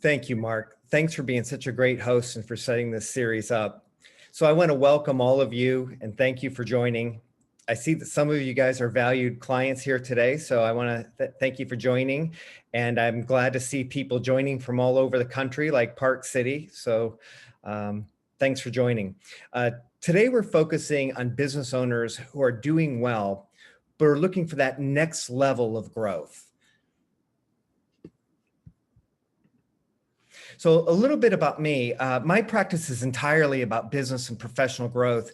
Thank you, Mark. Thanks for being such a great host and for setting this series up. So I want to welcome all of you and thank you for joining. I see that some of you guys are valued clients here today, so I want to thank you for joining. And I'm glad to see people joining from all over the country, like Park City. So thanks for joining. Today, we're focusing on business owners who are doing well, but are looking for that next level of growth. So a little bit about me. My practice is entirely about business and professional growth.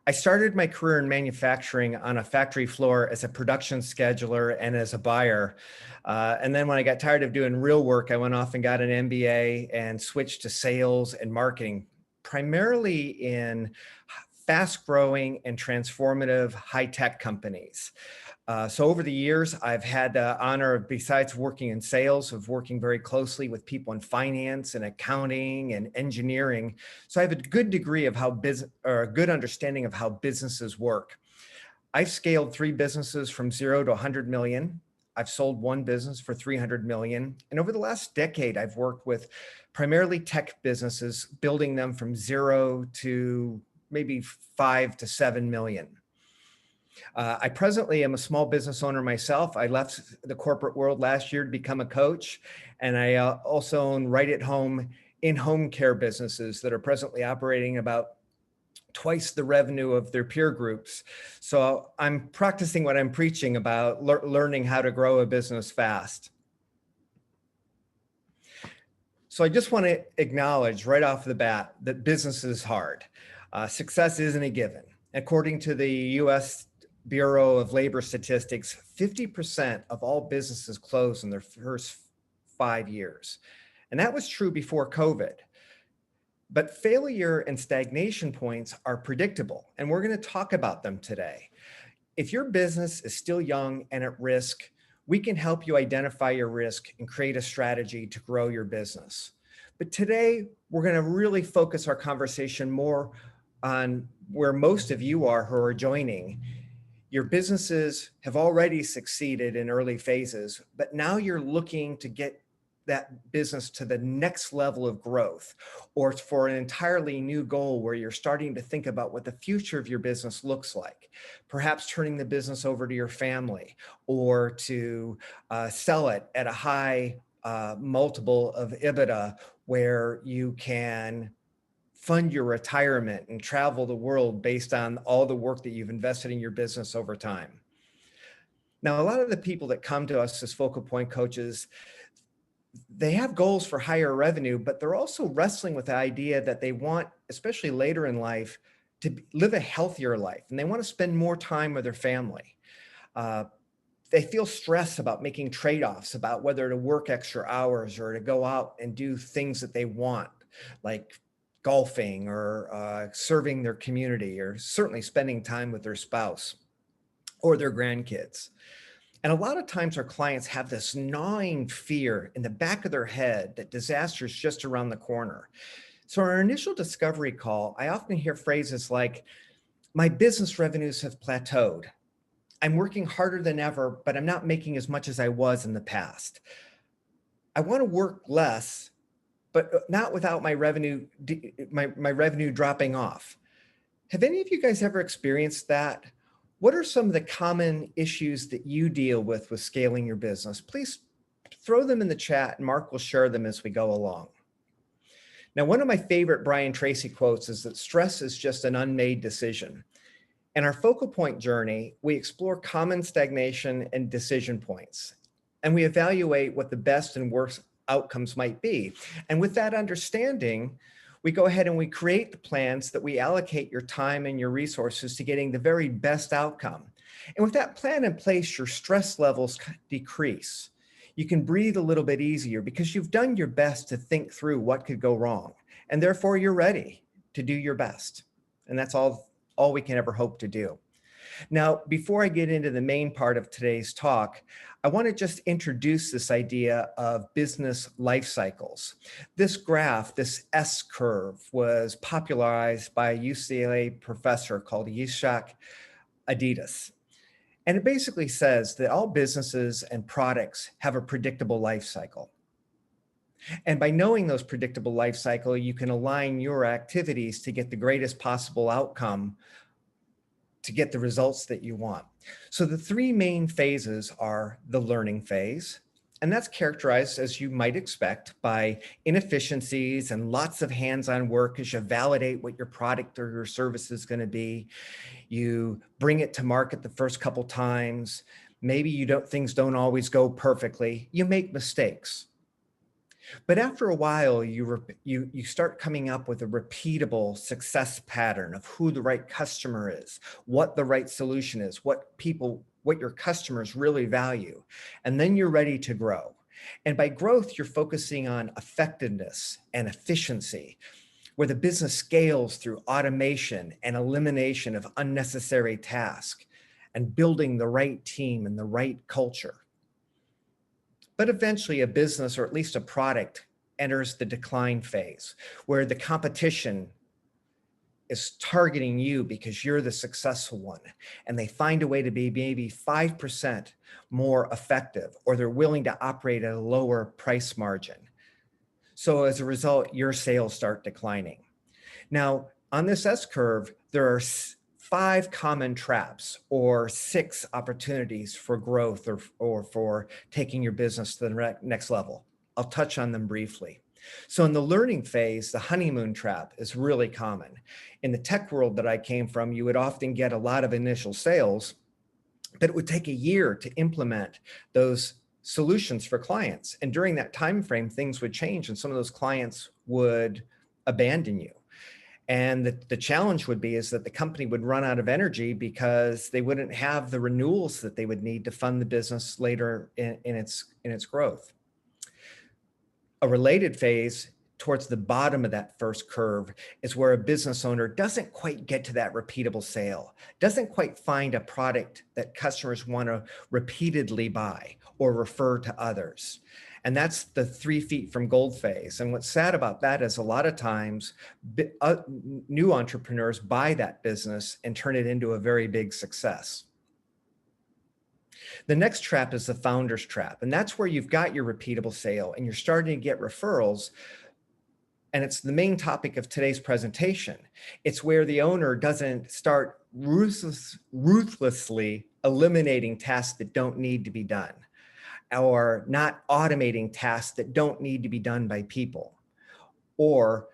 I started my career in manufacturing on a factory floor as a production scheduler and as a buyer. And then when I got tired of doing real work, I went off and got an MBA and switched to sales and marketing, primarily in fast growing and transformative high-tech companies. So over the years, I've had the honor of, besides working in sales, of working very closely with people in finance and accounting and engineering. So I have a good degree of how business, or a good understanding of how businesses work. I've scaled 3 businesses from 0 to 100 million. I've sold 1 business for 300 million. And over the last decade, I've worked with primarily tech businesses, building them from 0 to maybe 5 to 7 million. I presently am a small business owner myself. I left the corporate world last year to become a coach, and I also own right at home in-home care businesses that are presently operating about twice the revenue of their peer groups. So I'm practicing what I'm preaching about, learning how to grow a business fast. So I just want to acknowledge right off the bat that business is hard. Success isn't a given. According to the U.S. Bureau of Labor Statistics, 50% of all businesses close in their first 5 years. And that was true before COVID. But failure and stagnation points are predictable, and we're going to talk about them today. If your business is still young and at risk, we can help you identify your risk and create a strategy to grow your business. But today, we're going to really focus our conversation more on where most of you are who are joining. Your businesses have already succeeded in early phases, but now you're looking to get that business to the next level of growth, or for an entirely new goal where you're starting to think about what the future of your business looks like. Perhaps turning the business over to your family, or to sell it at a high multiple of EBITDA where you can fund your retirement and travel the world based on all the work that you've invested in your business over time. Now, a lot of the people that come to us as focal point coaches, they have goals for higher revenue, but they're also wrestling with the idea that they want, especially later in life, to live a healthier life, and they want to spend more time with their family. They feel stress about making trade-offs about whether to work extra hours or to go out and do things that they want, like golfing or serving their community, or certainly spending time with their spouse or their grandkids. And a lot of times our clients have this gnawing fear in the back of their head that disaster is just around the corner. So our initial discovery call, I often hear phrases like, my business revenues have plateaued. I'm working harder than ever, but I'm not making as much as I was in the past. I want to work less, but not without my revenue, my revenue dropping off. Have any of you guys ever experienced that? What are some of the common issues that you deal with scaling your business? Please throw them in the chat and Mark will share them as we go along. Now, one of my favorite Brian Tracy quotes is that stress is just an unmade decision. In our focal point journey, we explore common stagnation and decision points, and we evaluate what the best and worst outcomes might be. And with that understanding, we go ahead and we create the plans that we allocate your time and your resources to getting the very best outcome. And with that plan in place, your stress levels decrease. You can breathe a little bit easier because you've done your best to think through what could go wrong. And therefore you're ready to do your best. And that's all we can ever hope to do. Now, before I get into the main part of today's talk, I want to just introduce this idea of business life cycles. This graph, this S curve, was popularized by a UCLA professor called Yitzhak Adidas. And it basically says that all businesses and products have a predictable life cycle. And by knowing those predictable life cycle, you can align your activities to get the greatest possible outcome, to get the results that you want. So the three main phases are the learning phase, and that's characterized, as you might expect, by inefficiencies and lots of hands-on work as you validate what your product or your service is going to be. You bring it to market the first couple times. Maybe things don't always go perfectly. You make mistakes. But after a while, you start coming up with a repeatable success pattern of who the right customer is, what the right solution is, what your customers really value. And then you're ready to grow. And by growth, you're focusing on effectiveness and efficiency, where the business scales through automation and elimination of unnecessary tasks and building the right team and the right culture. But eventually a business, or at least a product, enters the decline phase, where the competition is targeting you because you're the successful one, and they find a way to be maybe 5% more effective, or they're willing to operate at a lower price margin. So as a result, your sales start declining. Now, on this S curve, there are 5 common traps or 6 opportunities for growth or for taking your business to the next level. I'll touch on them briefly. So in the learning phase, the honeymoon trap is really common. In the tech world that I came from, you would often get a lot of initial sales, but it would take a year to implement those solutions for clients. And during that time frame, things would change and some of those clients would abandon you. And the challenge would be is that the company would run out of energy because they wouldn't have the renewals that they would need to fund the business later in its growth. A related phase towards the bottom of that first curve is where a business owner doesn't quite get to that repeatable sale, doesn't quite find a product that customers want to repeatedly buy or refer to others. And that's the 3 feet from gold phase. And what's sad about that is a lot of times new entrepreneurs buy that business and turn it into a very big success. The next trap is the founder's trap. And that's where you've got your repeatable sale and you're starting to get referrals. And it's the main topic of today's presentation. It's where the owner doesn't start ruthlessly eliminating tasks that don't need to be done, or not automating tasks that don't need to be done by people, or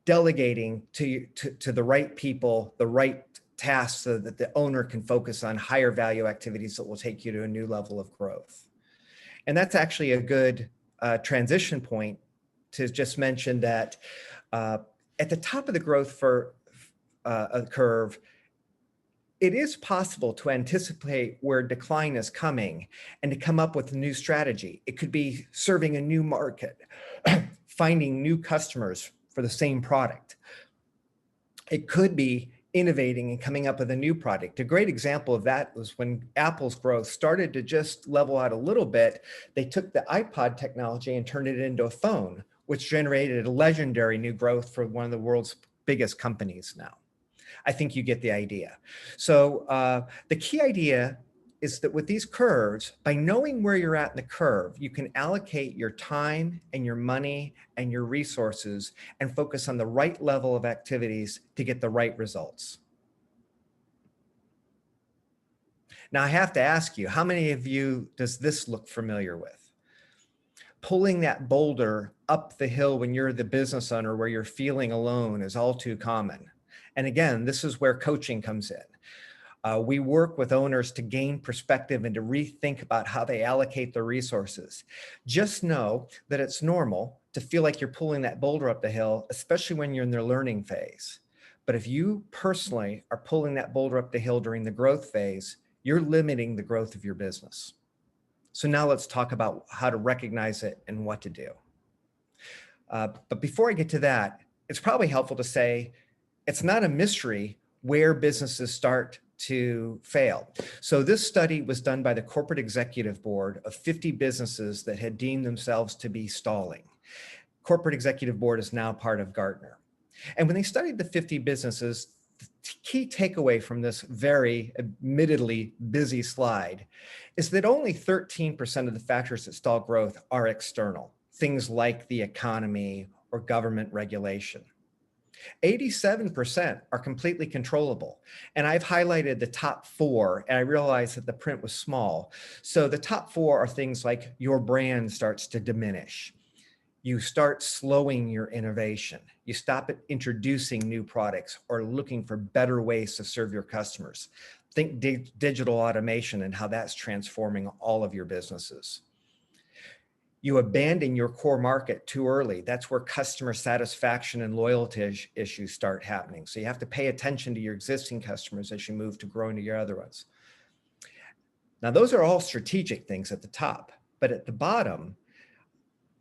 delegating to the right people, the right tasks, so that the owner can focus on higher value activities that will take you to a new level of growth. And that's actually a good transition point to just mention that at the top of the growth curve, it is possible to anticipate where decline is coming and to come up with a new strategy. It could be serving a new market, finding new customers for the same product. It could be innovating and coming up with a new product. A great example of that was when Apple's growth started to just level out a little bit. They took the iPod technology and turned it into a phone, which generated a legendary new growth for one of the world's biggest companies now. I think you get the idea. So the key idea is that with these curves, by knowing where you're at in the curve, you can allocate your time and your money and your resources and focus on the right level of activities to get the right results. Now, I have to ask you, how many of you does this look familiar with? Pulling that boulder up the hill when you're the business owner where you're feeling alone is all too common. And again, this is where coaching comes in. We work with owners to gain perspective and to rethink about how they allocate their resources. Just know that it's normal to feel like you're pulling that boulder up the hill, especially when you're in the learning phase. But if you personally are pulling that boulder up the hill during the growth phase, you're limiting the growth of your business. So now let's talk about how to recognize it and what to do. But before I get to that, it's probably helpful to say, it's not a mystery where businesses start to fail. So this study was done by the Corporate Executive Board of 50 businesses that had deemed themselves to be stalling. Corporate Executive Board is now part of Gartner. And when they studied the 50 businesses, the key takeaway from this very admittedly busy slide is that only 13% of the factors that stall growth are external. things like the economy or government regulation. 87% are completely controllable. And I've highlighted the top four, and I realized that the print was small. So the top four are things like your brand starts to diminish. You start slowing your innovation. You stop introducing new products or looking for better ways to serve your customers. Think digital automation and how that's transforming all of your businesses. You abandon your core market too early. That's where customer satisfaction and loyalty issues start happening. So you have to pay attention to your existing customers as you move to growing to your other ones. Now, those are all strategic things at the top, but at the bottom,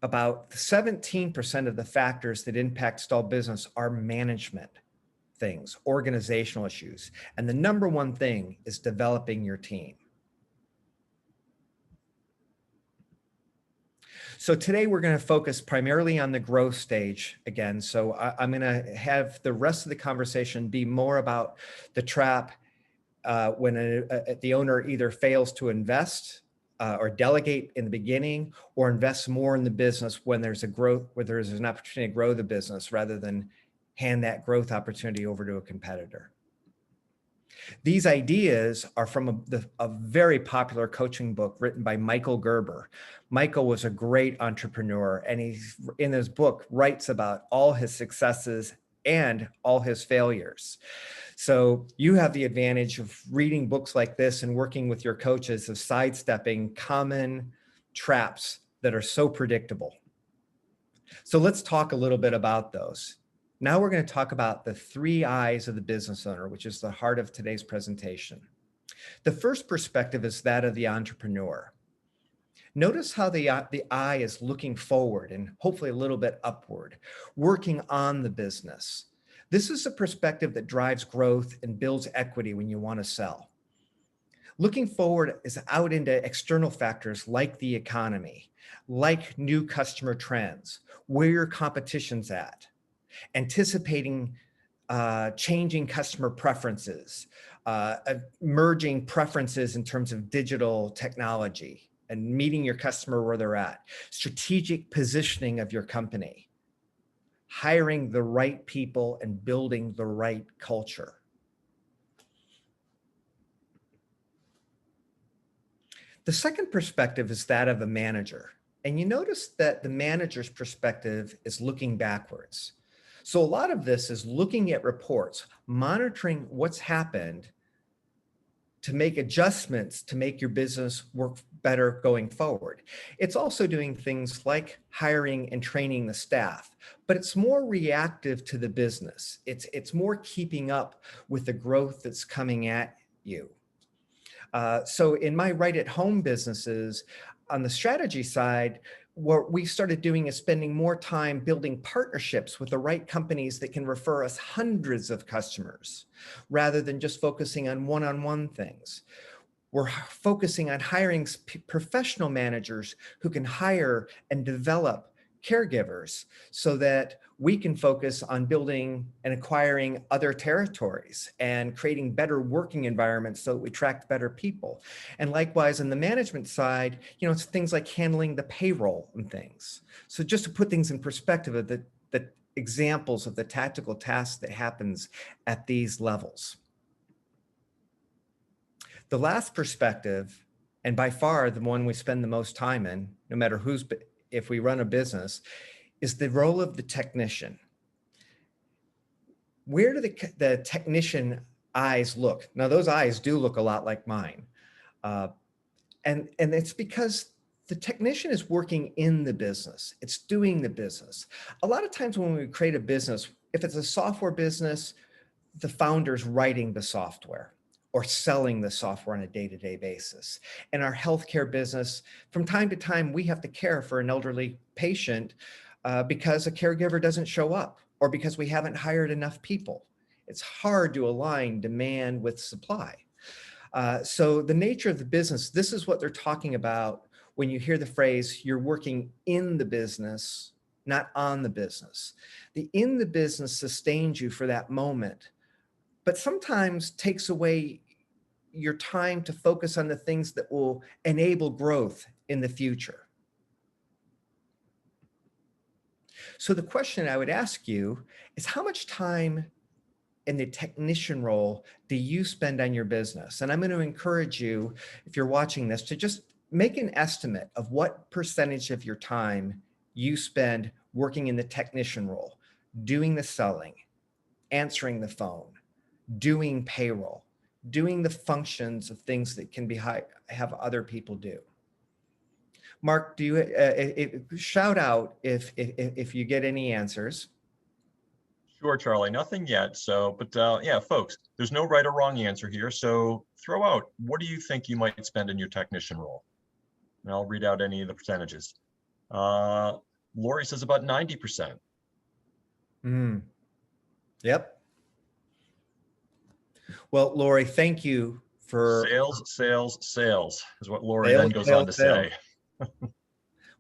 about 17% of the factors that impact stall business are management things, organizational issues. And the number one thing is developing your team. So today we're going to focus primarily on the growth stage again. So I'm going to have the rest of the conversation be more about the trap when the owner either fails to invest or delegate in the beginning, or invest more in the business when there's a growth, where there's an opportunity to grow the business rather than hand that growth opportunity over to a competitor. These ideas are from a very popular coaching book written by Michael Gerber. Michael was a great entrepreneur, and he's in his book writes about all his successes and all his failures. So you have the advantage of reading books like this and working with your coaches of sidestepping common traps that are so predictable. So let's talk a little bit about those. Now we're going to talk about the 3 I's of the business owner, which is the heart of today's presentation. The first perspective is that of the entrepreneur. Notice how the eye is looking forward and hopefully a little bit upward, working on the business. This is a perspective that drives growth and builds equity when you want to sell. Looking forward is out into external factors like the economy, like new customer trends, where your competition's at, anticipating changing customer preferences, emerging preferences in terms of digital technology, and meeting your customer where they're at, strategic positioning of your company, hiring the right people and building the right culture. The second perspective is that of a manager. And you notice that the manager's perspective is looking backwards. So a lot of this is looking at reports, monitoring what's happened to make adjustments to make your business work better going forward. It's also doing things like hiring and training the staff, but it's more reactive to the business. It's more keeping up with the growth that's coming at you. So in my right at home businesses, on the strategy side, what we started doing is spending more time building partnerships with the right companies that can refer us hundreds of customers rather than just focusing on one-on-one things. We're focusing on hiring professional managers who can hire and develop caregivers so that we can focus on building and acquiring other territories and creating better working environments so that we attract better people. And likewise, on the management side, it's things like handling the payroll and things. So just to put things in perspective of the examples of the tactical tasks that happens at these levels. The last perspective, and by far the one we spend the most time in, no matter if we run a business, is the role of the technician. Where do the technician eyes look? Now, those eyes do look a lot like mine. And it's because the technician is working in the business. It's doing the business. A lot of times when we create a business, if it's a software business, the founder's writing the software or selling the software on a day-to-day basis. In our healthcare business, from time to time, we have to care for an elderly patient because a caregiver doesn't show up or because we haven't hired enough people. It's hard to align demand with supply. So the nature of the business, this is what they're talking about when you hear the phrase, you're working in the business, not on the business. The in the business sustains you for that moment, but sometimes takes away your time to focus on the things that will enable growth in the future. So the question I would ask you is, how much time in the technician role do you spend on your business? And I'm going to encourage you, if you're watching this, to just make an estimate of what percentage of your time you spend working in the technician role, doing the selling, answering the phone, doing payroll, doing the functions of things that can be have other people do. Mark, do you shout out if you get any answers? Sure, Charlie. Nothing yet. So, but yeah, folks, there's no right or wrong answer here. So throw out, what do you think you might spend in your technician role? And I'll read out any of the percentages. Uh, Lori says about 90%. Mm, yep. Well, Lori, thank you for Sales, sales, sales is what Lori then sales, goes on sales, to sales. say.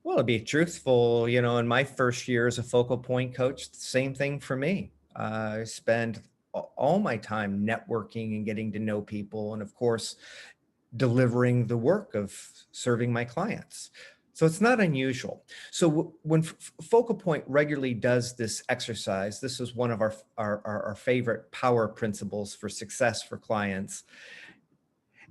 Well, to be truthful, in my first year as a focal point coach, same thing for me. I spend all my time networking and getting to know people, and of course, delivering the work of serving my clients. So it's not unusual. So when Focal Point regularly does this exercise, this is one of our favorite power principles for success for clients.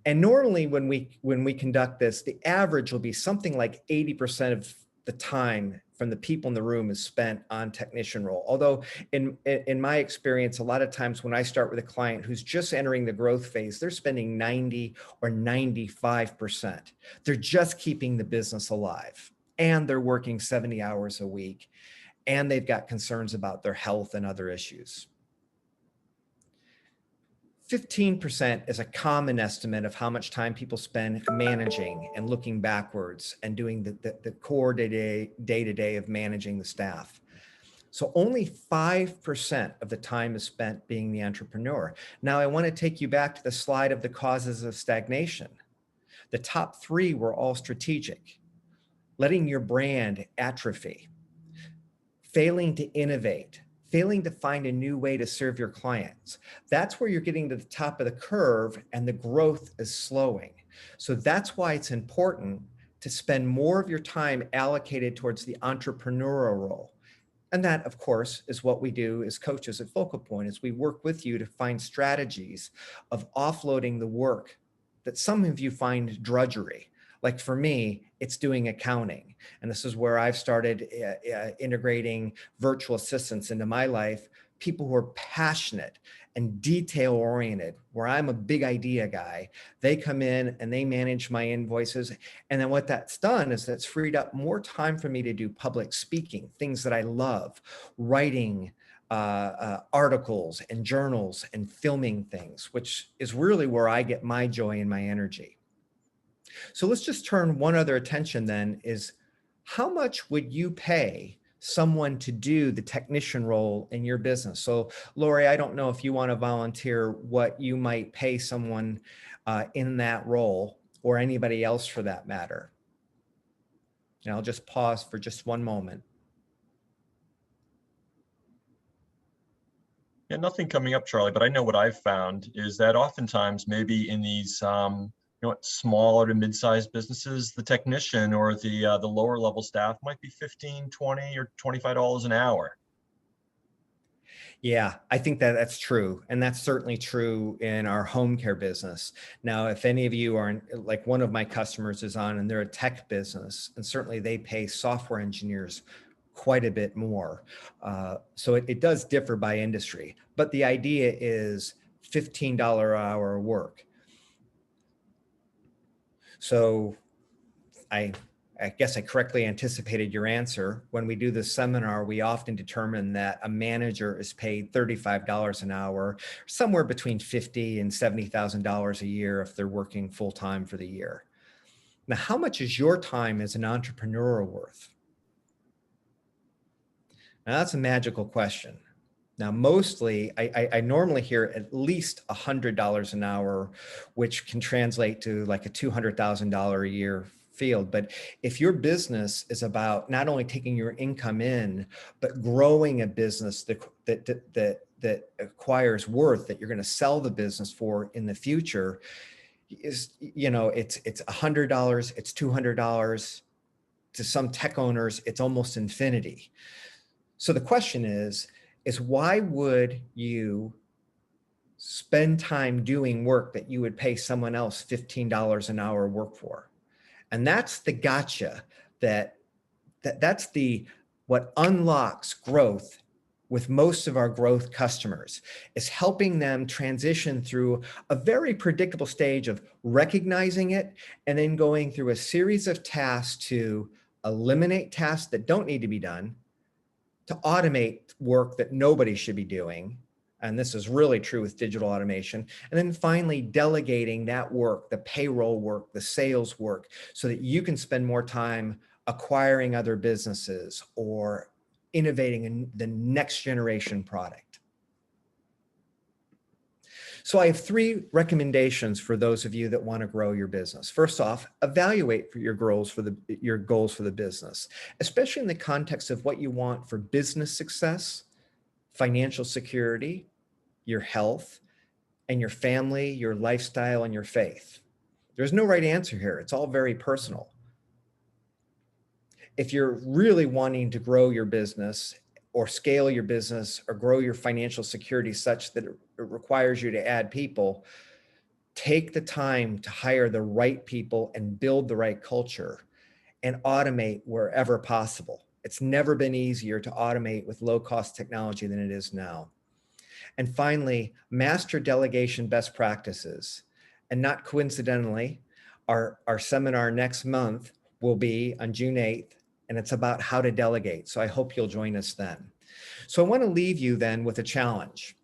And normally when we conduct this, the average will be something like 80% of the time from the people in the room is spent on technician role. Although in my experience, a lot of times when I start with a client who's just entering the growth phase, they're spending 90 or 95%. They're just keeping the business alive, and they're working 70 hours a week, and they've got concerns about their health and other issues. 15% is a common estimate of how much time people spend managing and looking backwards and doing the core day-to-day of managing the staff. So only 5% of the time is spent being the entrepreneur. Now, I want to take you back to the slide of the causes of stagnation. The top three were all strategic: letting your brand atrophy, failing to innovate, failing to find a new way to serve your clients. That's where you're getting to the top of the curve and the growth is slowing. So that's why it's important to spend more of your time allocated towards the entrepreneurial role. And that, of course, is what we do as coaches at Focal Point, is we work with you to find strategies of offloading the work that some of you find drudgery. Like for me, it's doing accounting. And this is where I've started integrating virtual assistants into my life, people who are passionate and detail oriented, where I'm a big idea guy. They come in and they manage my invoices. And then what that's done is that's freed up more time for me to do public speaking, things that I love, writing articles and journals and filming things, which is really where I get my joy and my energy. So let's just turn one other attention then, is how much would you pay someone to do the technician role in your business? So Lori, I don't know if you want to volunteer what you might pay someone in that role, or anybody else for that matter. And I'll just pause for just one moment. Yeah, nothing coming up, Charlie, but I know what I've found is that oftentimes maybe in these smaller to mid-sized businesses, the technician or the lower level staff might be 15, 20, or $25 an hour. Yeah, I think that that's true. And that's certainly true in our home care business. Now, if any of you are like one of my customers is on and they're a tech business, and certainly they pay software engineers quite a bit more. So it does differ by industry, but the idea is $15 an hour work. So I guess I correctly anticipated your answer. When we do this seminar, we often determine that a manager is paid $35 an hour, somewhere between $50,000 and $70,000 a year if they're working full time for the year. Now, how much is your time as an entrepreneur worth? Now, that's a magical question. Now, mostly, I normally hear at least $100 an hour, which can translate to like a $200,000 a year field. But if your business is about not only taking your income in, but growing a business that acquires worth, that you're going to sell the business for in the future, it's $100, it's $200. To some tech owners, it's almost infinity. So the question is why would you spend time doing work that you would pay someone else $15 an hour work for? And that's the gotcha that's the what unlocks growth with most of our growth customers, is helping them transition through a very predictable stage of recognizing it and then going through a series of tasks to eliminate tasks that don't need to be done, to automate work that nobody should be doing. And this is really true with digital automation. And then finally, delegating that work, the payroll work, the sales work, so that you can spend more time acquiring other businesses or innovating in the next generation product. So I have 3 recommendations for those of you that want to grow your business. First off, evaluate for your goals for the business, especially in the context of what you want for business success, financial security, your health, and your family, your lifestyle, and your faith. There's no right answer here. It's all very personal. If you're really wanting to grow your business or scale your business or grow your financial security such that it requires you to add people, take the time to hire the right people and build the right culture and automate wherever possible. It's never been easier to automate with low-cost technology than it is now. And finally, master delegation best practices. And not coincidentally, our seminar next month will be on June 8th, and it's about how to delegate. So I hope you'll join us then. So I want to leave you then with a challenge.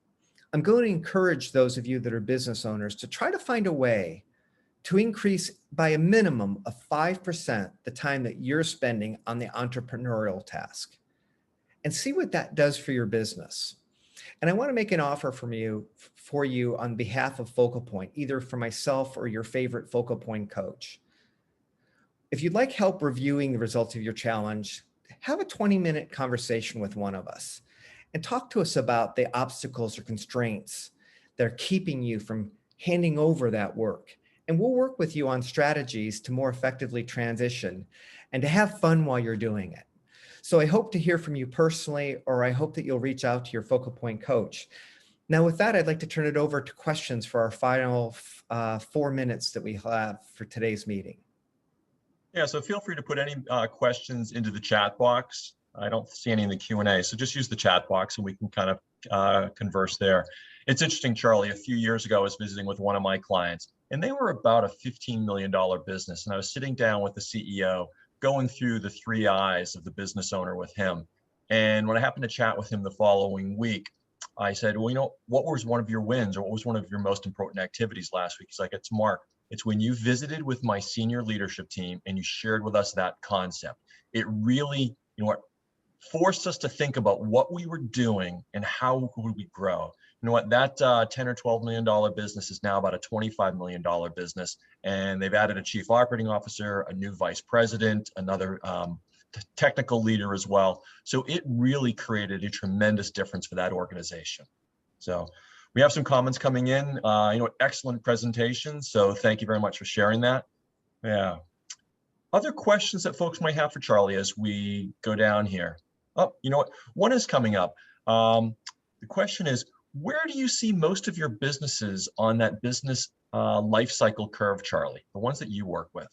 I'm going to encourage those of you that are business owners to try to find a way to increase by a minimum of 5% the time that you're spending on the entrepreneurial task, and see what that does for your business. And I want to make an offer for you on behalf of Focal Point, either for myself or your favorite Focal Point coach. If you'd like help reviewing the results of your challenge, have a 20-minute conversation with one of us and talk to us about the obstacles or constraints that are keeping you from handing over that work. And we'll work with you on strategies to more effectively transition and to have fun while you're doing it. So I hope to hear from you personally, or I hope that you'll reach out to your Focal Point coach. Now with that, I'd like to turn it over to questions for our final 4 minutes that we have for today's meeting. Yeah, so feel free to put any questions into the chat box. I don't see any in the Q&A, so just use the chat box and we can kind of converse there. It's interesting, Charlie, a few years ago I was visiting with one of my clients, and they were about a $15 million business, and I was sitting down with the CEO, going through the 3 I's of the business owner with him. And when I happened to chat with him the following week, I said, well, you know, what was one of your wins, or what was one of your most important activities last week? He's like, it's Mark. It's when you visited with my senior leadership team and you shared with us that concept. It really, you know what, forced us to think about what we were doing and how would we grow. You know what, that $10 or $12 million business is now about a $25 million business. And they've added a chief operating officer, a new vice president, another technical leader as well. So it really created a tremendous difference for that organization. So we have some comments coming in, you know, excellent presentation. So thank you very much for sharing that. Yeah. Other questions that folks might have for Charlie as we go down here. Oh, you know what? One is coming up. The question is, where do you see most of your businesses on that business life cycle curve, Charlie, the ones that you work with?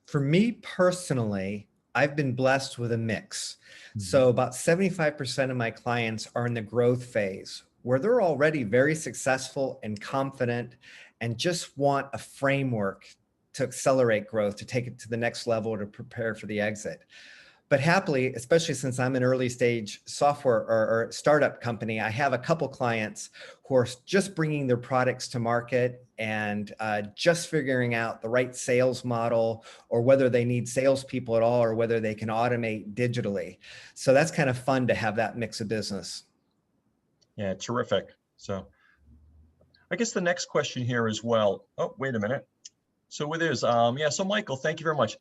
For me personally, I've been blessed with a mix. So about 75% of my clients are in the growth phase, where they're already very successful and confident and just want a framework to accelerate growth, to take it to the next level, to prepare for the exit. But happily, especially since I'm an early stage software or startup company, I have a couple clients who are just bringing their products to market and just figuring out the right sales model, or whether they need salespeople at all, or whether they can automate digitally. So that's kind of fun to have that mix of business. Yeah, terrific. So I guess the next question here as well. Oh, wait a minute. So it is, yeah, so Michael, thank you very much.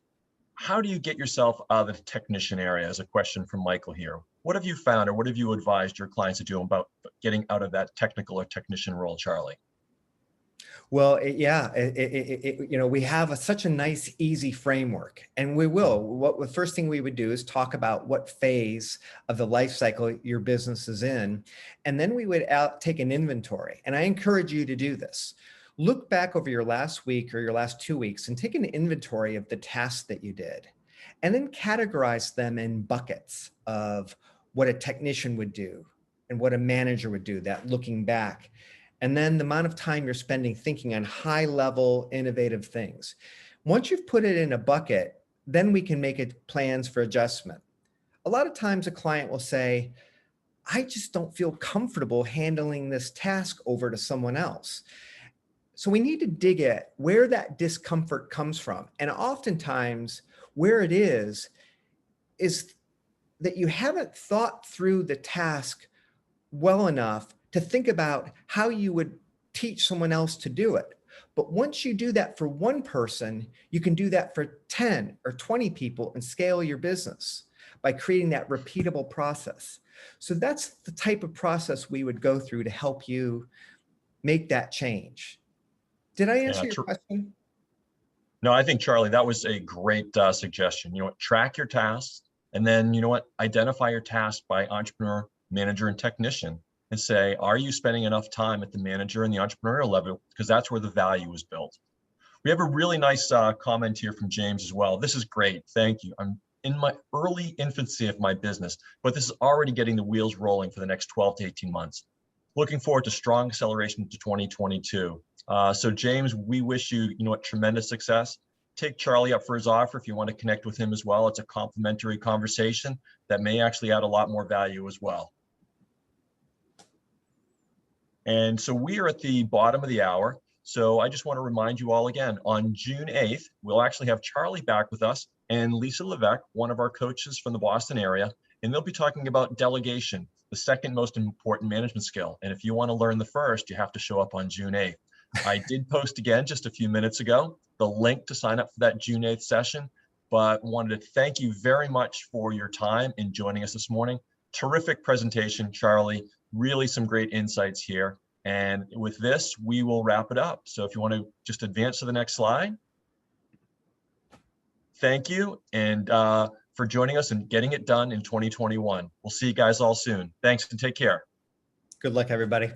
How do you get yourself out of the technician area? Is a question from Michael here. What have you found, or what have you advised your clients to do about getting out of that technical or technician role, Charlie? Well, we have such a nice, easy framework, and we will. What the first thing we would do is talk about what phase of the life cycle your business is in, and then we would take an inventory. And I encourage you to do this. Look back over your last week or your last 2 weeks and take an inventory of the tasks that you did, and then categorize them in buckets of what a technician would do and what a manager would do. That looking back. And then the amount of time you're spending thinking on high level innovative things. Once you've put it in a bucket, then we can make it plans for adjustment. A lot of times a client will say, I just don't feel comfortable handling this task over to someone else. So we need to dig at where that discomfort comes from. And oftentimes where it is that you haven't thought through the task well enough to think about how you would teach someone else to do it. But once you do that for one person, you can do that for 10 or 20 people and scale your business by creating that repeatable process. So that's the type of process we would go through to help you make that change. Did I answer your question? No, I think, Charlie, that was a great suggestion. You know what, track your tasks, and then, you know what, identify your tasks by entrepreneur, manager, and technician, and say, are you spending enough time at the manager and the entrepreneurial level? Because that's where the value is built. We have a really nice comment here from James as well. This is great. Thank you. I'm in my early infancy of my business, but this is already getting the wheels rolling for the next 12 to 18 months. Looking forward to strong acceleration to 2022. So James, we wish you, tremendous success. Take Charlie up for his offer if you want to connect with him as well. It's a complimentary conversation that may actually add a lot more value as well. And so we are at the bottom of the hour. So I just want to remind you all again, on June 8th, we'll actually have Charlie back with us and Lisa Levesque, one of our coaches from the Boston area, and they'll be talking about delegation, the second most important management skill. And if you want to learn the first, you have to show up on June 8th. I did post again just a few minutes ago, the link to sign up for that June 8th session, but wanted to thank you very much for your time in joining us this morning. Terrific presentation, Charlie. Really some great insights here. And with this, we will wrap it up. So if you want to just advance to the next slide. Thank you, and for joining us and getting it done in 2021. We'll see you guys all soon. Thanks and take care. Good luck, everybody.